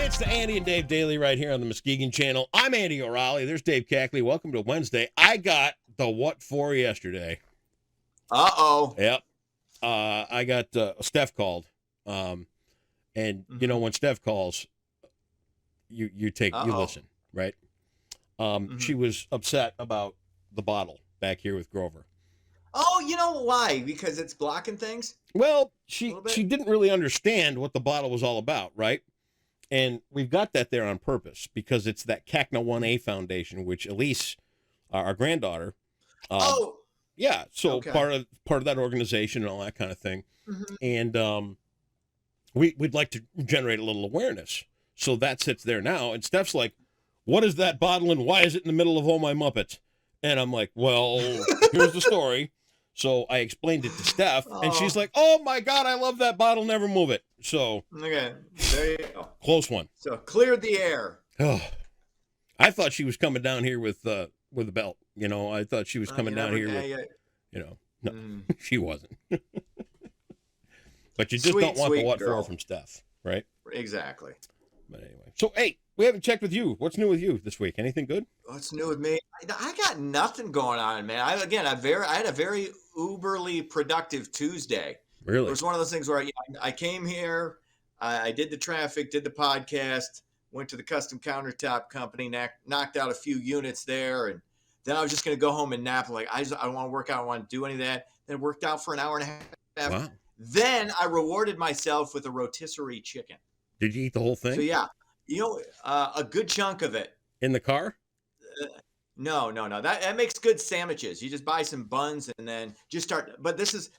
It's the Andy and Dave Daily right here on the Muskegon Channel. I'm Andy O'Reilly. There's Dave Cackley. Welcome to Wednesday. I got the what for yesterday. Uh-oh. Yep. I got Steph called. And you know, when Steph calls, you listen, right? She was upset about the bottle back here with Grover. Oh, you know why? Because it's blocking things? Well, she didn't really understand what the bottle was all about, right? And we've got that there on purpose because it's that CACNA 1A Foundation, which Elise, our granddaughter, yeah, so Okay. part of that organization and all that kind of thing. And we'd like to generate a little awareness. So that sits there now. And Steph's like, what is that bottle and why is it in the middle of all my Muppets? And I'm like, well, here's the story. So I explained it to Steph, and she's like, oh, my God, I love that bottle. Never move it. So okay, there you go. Close one. So cleared the air. Oh, I thought she was coming down here with a belt. You know, I thought she was coming down here with, you know, no, she wasn't. But you just don't want the what for from Steph, right? Exactly. But anyway, so hey, we haven't checked with you. What's new with you this week? Anything good? What's new with me? I got nothing going on, man. I had a very uberly productive Tuesday. Really? It was one of those things where I came here, I did the traffic, did the podcast, went to the custom countertop company, knocked out a few units there, and then I was just going to go home and nap. Like I don't want to work out, I don't want to do any of that. Then it worked out for an hour and a half. Wow. Then I rewarded myself with a rotisserie chicken. Did you eat the whole thing? So yeah, you know, a good chunk of it. In the car? No. That makes good sandwiches. You just buy some buns and then just start. But this is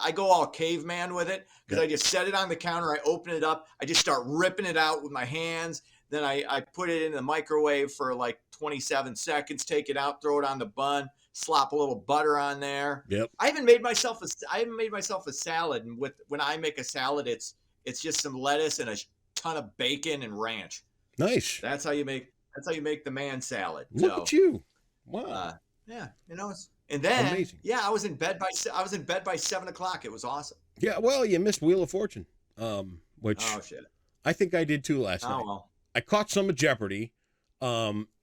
I go all caveman with it because I just set it on the counter. I open it up. I just start ripping it out with my hands. Then I put it in the microwave for like 27 seconds. Take it out, throw it on the bun, slop a little butter on there. Yep. I haven't made myself a salad. And when I make a salad, it's just some lettuce and a ton of bacon and ranch. Nice. That's how you make the man salad. Look at you. Wow. Yeah, you know, and then amazing. Yeah, I was in bed by 7:00. It was awesome. Yeah, well, you missed Wheel of Fortune, which shit. I think I did too last night. Well. I caught some of Jeopardy,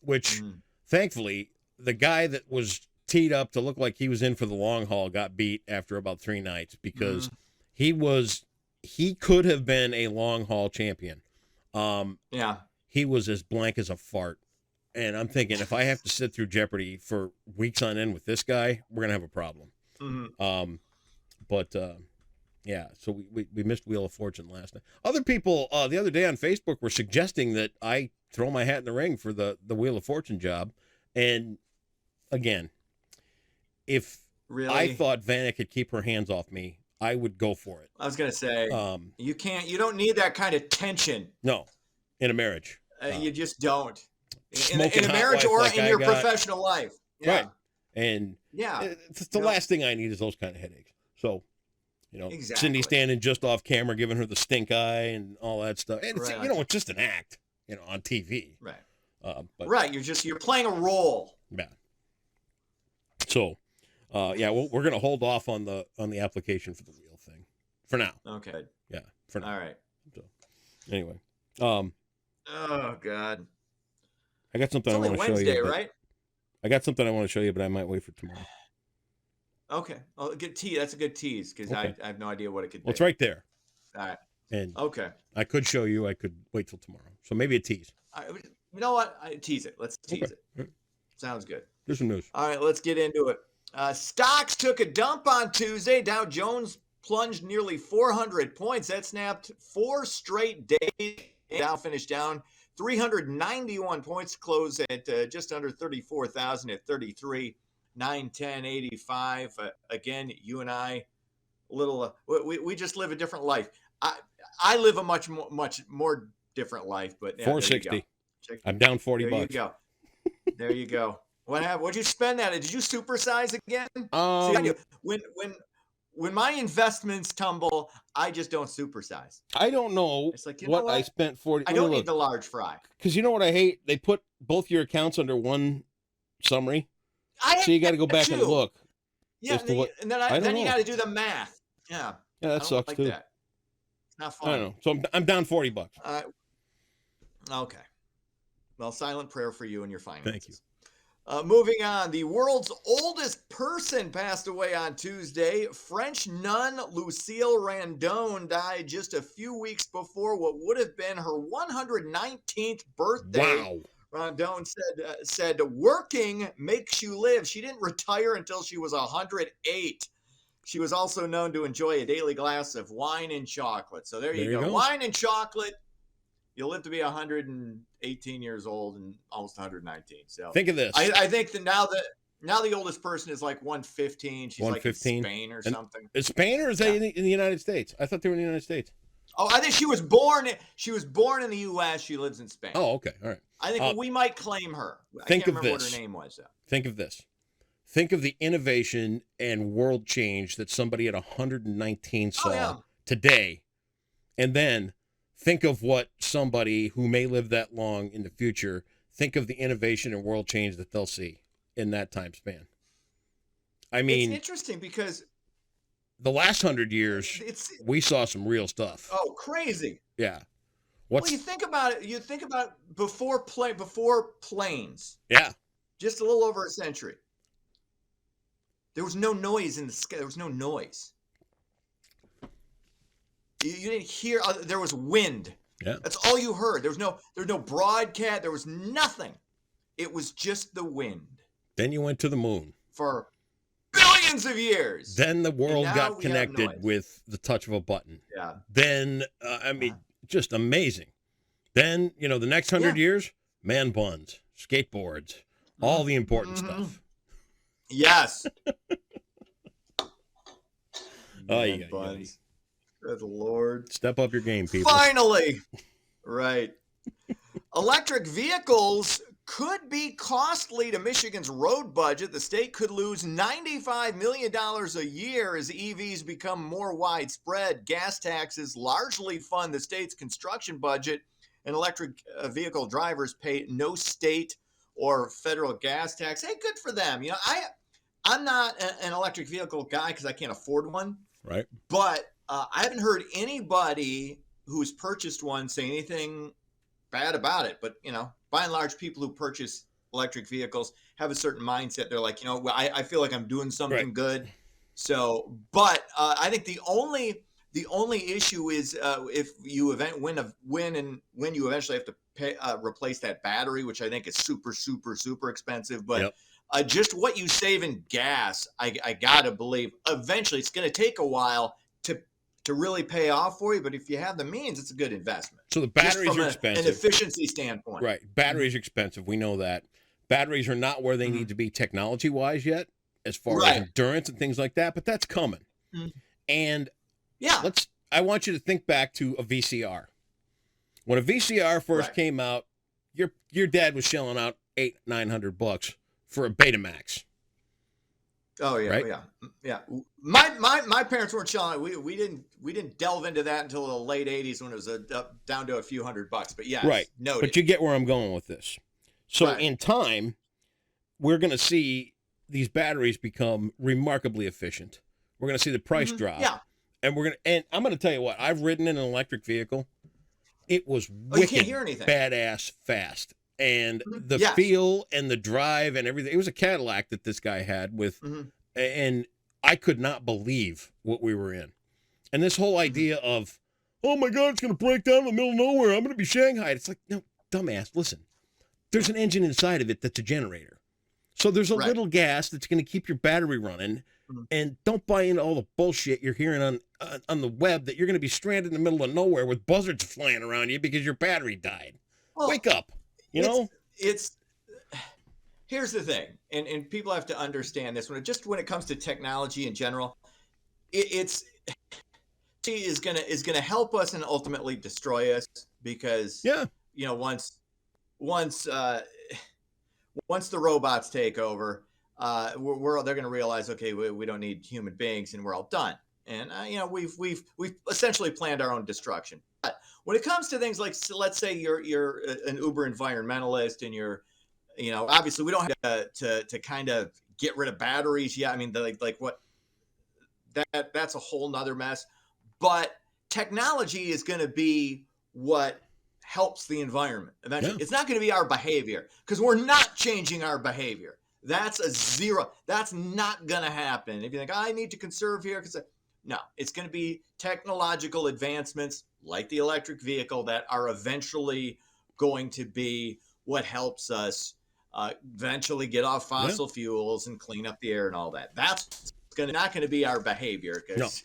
which thankfully the guy that was teed up to look like he was in for the long haul got beat after about 3 nights because he could have been a long haul champion. Yeah. He was as blank as a fart. And I'm thinking, if I have to sit through Jeopardy for weeks on end with this guy, we're going to have a problem. Yeah, so we missed Wheel of Fortune last night. Other people the other day on Facebook were suggesting that I throw my hat in the ring for the Wheel of Fortune job. And again, if I thought Vanna could keep her hands off me, I would go for it. I was going to say, you don't need that kind of tension. No, in a marriage. You just don't. In a marriage or like in your professional life. Yeah. Right. And it's the last thing I need is those kind of headaches. So, you know, exactly. Cindy standing just off camera, giving her the stink eye and all that stuff. And it's, you know, it's just an act, you know, on TV. Right. You're playing a role. Yeah. So, we're going to hold off on the application for the wheel thing for now. Okay. Yeah. For now. All right. So, anyway. Oh God. I got something I want to show you. Wednesday, right? I got something I want to show you, but I might wait for tomorrow. Okay. Oh, good tease. That's a good tease because I have no idea what it could be. Well, it's right there. All right. And okay. I could show you. I could wait till tomorrow. So maybe a tease. You know what? Tease it. Let's tease it. Sounds good. Here's some news. All right, let's get into it. Stocks took a dump on Tuesday. Dow Jones plunged nearly 400 points. That snapped 4 straight days. Dow finished down 391 points, close at just under 34,000 at 33,910.85. Again, you and I, we just live a different life. I live a much more different life. But 460. I'm down $40. There you go. There you go. What'd you spend that? Did you supersize again? When my investments tumble, I just don't supersize. I don't know what I spent 40. I don't need the large fry. Because you know what I hate? They put both your accounts under one summary. So you got to go back and look. Yeah, and then you got to do the math. Yeah. Yeah, that sucks too. That. It's not fun. I don't know. So I'm down $40. Okay. Well, silent prayer for you and your finances. Thank you. Moving on, the world's oldest person passed away on Tuesday. French nun Lucille Randone died just a few weeks before what would have been her 119th birthday. Wow. Randone said working makes you live. She didn't retire until she was 108. She was also known to enjoy a daily glass of wine and chocolate. So there you go. Wine and chocolate. You'll live to be 118 years old and almost 119. So think of this. I think that now the oldest person is like 115. She's 115? Like in Spain or something. Is Spain or is that in the United States? I thought they were in the United States. Oh, I think she was born in the U.S. She lives in Spain. Oh, okay. All right. I think we might claim her. Think I can't of remember this. what her name was, though. Think of this. Think of the innovation and world change that somebody at 119 saw today. And then think of what somebody who may live that long in the future, think of the innovation and world change that they'll see in that time span. I mean, it's interesting because the last 100 years, we saw some real stuff. Oh, crazy. Yeah. Well, you think about it. You think about before planes. Yeah. Just a little over a century. There was no noise in the sky. There was no noise. You didn't hear. There was wind. Yeah. That's all you heard. There was no broadcast. There was nothing. It was just the wind. Then you went to the moon. For billions of years. Then the world got connected with the touch of a button. Yeah. Then, just amazing. Then, the next 100 years, man buns, skateboards, all the important stuff. Yes. Man buns. Good Lord. Step up your game, people. Finally. Right. Electric vehicles could be costly to Michigan's road budget. The state could lose $95 million a year as EVs become more widespread. Gas taxes largely fund the state's construction budget, and electric vehicle drivers pay no state or federal gas tax. Hey, good for them. I'm not an electric vehicle guy because I can't afford one. Right. But I haven't heard anybody who's purchased one say anything bad about it. But, by and large, people who purchase electric vehicles have a certain mindset. They're like, I feel like I'm doing something good. So, but I think the only issue is if you when you eventually have to pay, replace that battery, which I think is super, super, super expensive. But just what you save in gas, I gotta believe eventually it's going to take a while to really pay off for you. But if you have the means, it's a good investment. So the batteries are expensive. An efficiency standpoint. Right. Batteries are expensive. We know that. Batteries are not where they need to be technology-wise yet, as far as endurance and things like that, but that's coming. And I want you to think back to a VCR. When a VCR first came out, your dad was shelling out $800-900 for a Betamax. Oh yeah, right? Yeah. My parents weren't shelling. We didn't delve into that until the late '80s when it was down to a few $100. But yeah, right. Noted. But you get where I'm going with this. So in time, we're going to see these batteries become remarkably efficient. We're going to see the price drop. Yeah. And I'm going to tell you what, I've ridden in an electric vehicle. It was wicked, badass fast. And the feel and the drive and everything. It was a Cadillac that this guy had with, and I could not believe what we were in. And this whole idea of, oh my God, it's going to break down in the middle of nowhere. I'm going to be Shanghai. It's like, no, dumbass, listen. There's an engine inside of it that's a generator. So there's a little gas that's going to keep your battery running. And don't buy into all the bullshit you're hearing on the web that you're going to be stranded in the middle of nowhere with buzzards flying around you because your battery died. Well, wake up. It's here's the thing, and people have to understand this when it comes to technology in general, it's gonna help us and ultimately destroy us because once the robots take over, they're gonna realize, okay, we don't need human beings and we're all done. And we've essentially planned our own destruction. But when it comes to things like, let's say you're an uber environmentalist and you're, obviously we don't have to kind of get rid of batteries. Yeah, I mean, that's a whole nother mess. But technology is going to be what helps the environment eventually. Yeah. It's not going to be our behavior, because we're not changing our behavior. That's a zero. That's not going to happen. If you think, I need to conserve here, because no, it's going to be technological advancements like the electric vehicle that are eventually going to be what helps us eventually get off fossil fuels and clean up the air and all that. That's not going to be our behavior, because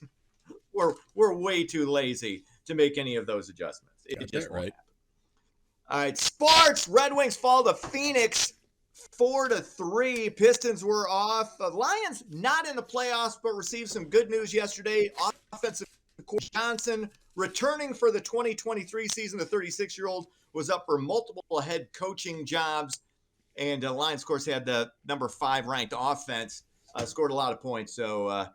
we're way too lazy to make any of those adjustments. It just won't happen. All right, sports. Red Wings fall to Phoenix 4-3. Pistons were off. Lions not in the playoffs, but received some good news yesterday. Offensive coach Johnson returning for the 2023 season. The 36-year-old was up for multiple head coaching jobs. And Lions, of course, had the number 5 ranked offense. Scored a lot of points. So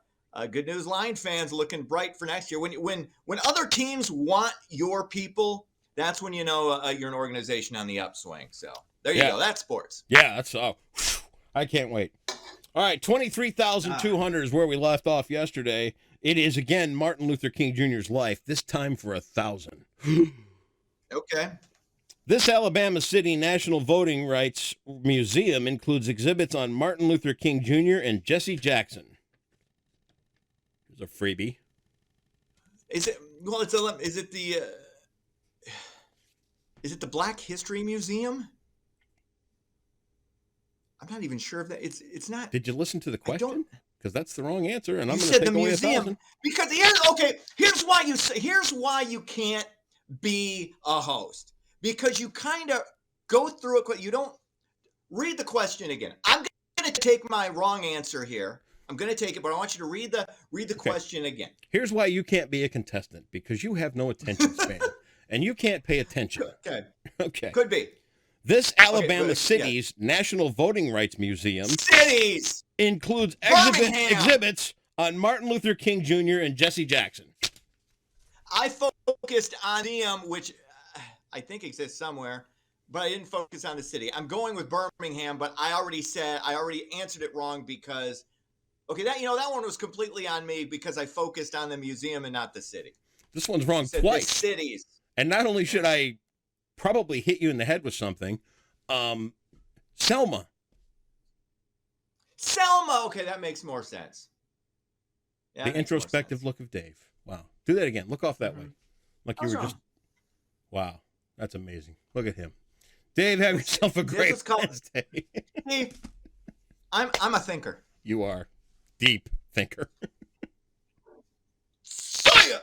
good news, Lion fans, looking bright for next year. When other teams want your people, that's when you know you're an organization on the upswing. So there you go. That's sports. Yeah, that's I can't wait. All right, 23,200 is where we left off yesterday. It is, again, Martin Luther King Jr.'s life, this time for 1,000. Okay. This Alabama City National Voting Rights Museum includes exhibits on Martin Luther King Jr. and Jesse Jackson. There's a freebie. Is it the Black History Museum? I'm not even sure if that it's not. Did you listen to the question? Because that's the wrong answer, and I'm going to take the away museum 1,000. Because here's why you can't be a host, because you kind of go through it. You don't read the question again. I'm going to take my wrong answer here. I'm going to take it, but I want you to read the question again. Here's why you can't be a contestant, because you have no attention span, and you can't pay attention. Okay. Could be. This Alabama City's National Voting Rights Museum includes exhibits on Martin Luther King Jr. and Jesse Jackson. I focused on them, which I think exists somewhere, but I didn't focus on the city. I'm going with Birmingham, but I already answered it wrong because, that one was completely on me because I focused on the museum and not the city. This one's wrong twice. The cities. And not only should I probably hit you in the head with something, Selma. Okay, that makes more sense. Yeah, the introspective look of Dave. Wow. Do that again. Look off that way. Like you were just... Wow. That's amazing. Look at him. Dave, have yourself a great Wednesday. Hey, I'm a thinker. You are. Deep thinker. See ya!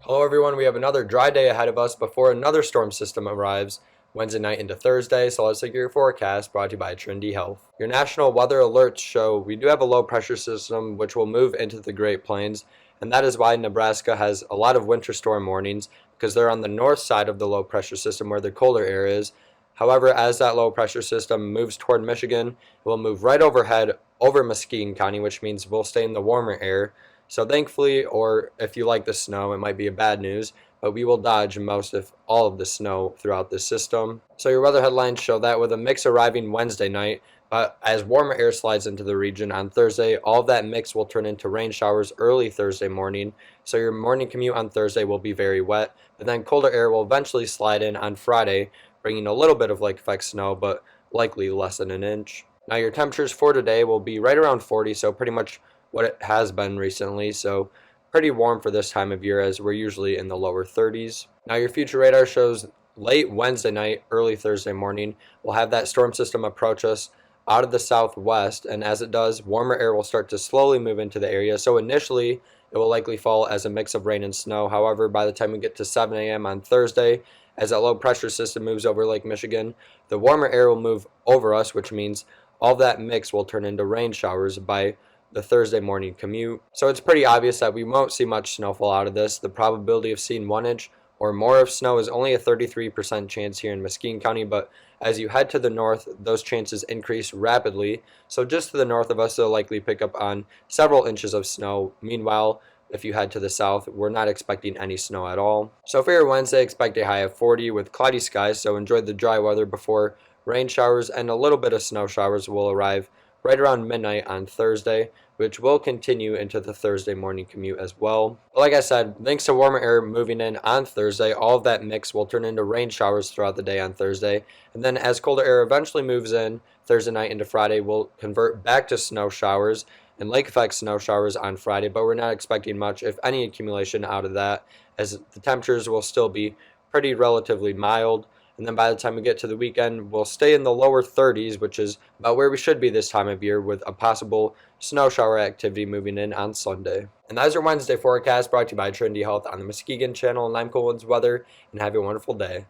Hello everyone, we have another dry day ahead of us before another storm system arrives Wednesday night into Thursday, so let's look at your forecast brought to you by Trinity Health. Your national weather alerts show we do have a low pressure system which will move into the Great Plains, and that is why Nebraska has a lot of winter storm warnings, because they're on the north side of the low pressure system where the colder air is. However, as that low pressure system moves toward Michigan, it will move right overhead over Muskegon County, which means we'll stay in the warmer air. So thankfully, or if you like the snow, it might be a bad news, but we will dodge most if all of the snow throughout this system. So your weather headlines show that with a mix arriving Wednesday night, but as warmer air slides into the region on Thursday, all of that mix will turn into rain showers early Thursday morning. So your morning commute on Thursday will be very wet, but then colder air will eventually slide in on Friday, bringing a little bit of lake effect snow, but likely less than an inch. Now your temperatures for today will be right around 40, so pretty much what it has been recently, so pretty warm for this time of year as we're usually in the lower 30s. Now your future radar shows late Wednesday night, early Thursday morning, we'll have that storm system approach us out of the southwest, and as it does, warmer air will start to slowly move into the area. So initially, it will likely fall as a mix of rain and snow. However, by the time we get to 7 a.m. on Thursday, as that low pressure system moves over Lake Michigan, the warmer air will move over us, which means all that mix will turn into rain showers by the Thursday morning commute. So it's pretty obvious that we won't see much snowfall out of this. The probability of seeing 1 inch or more of snow is only a 33% chance here in Muskegon County, but as you head to the north, those chances increase rapidly. So just to the north of us, they'll likely pick up on several inches of snow. Meanwhile, if you head to the south, we're not expecting any snow at all. So for your Wednesday, expect a high of 40 with cloudy skies, so enjoy the dry weather before rain showers and a little bit of snow showers will arrive right around midnight on Thursday, which will continue into the Thursday morning commute as well. But like I said, thanks to warmer air moving in on Thursday, all of that mix will turn into rain showers throughout the day on Thursday. And then as colder air eventually moves in Thursday night into Friday, we'll convert back to snow showers and lake effect snow showers on Friday, but we're not expecting much, if any, accumulation out of that, as the temperatures will still be pretty relatively mild. And then by the time we get to the weekend, we'll stay in the lower 30s, which is about where we should be this time of year, with a possible snow shower activity moving in on Sunday. And that is your Wednesday forecast, brought to you by Trinity Health on the Muskegon Channel. And I'm Colin's Weather, and have a wonderful day.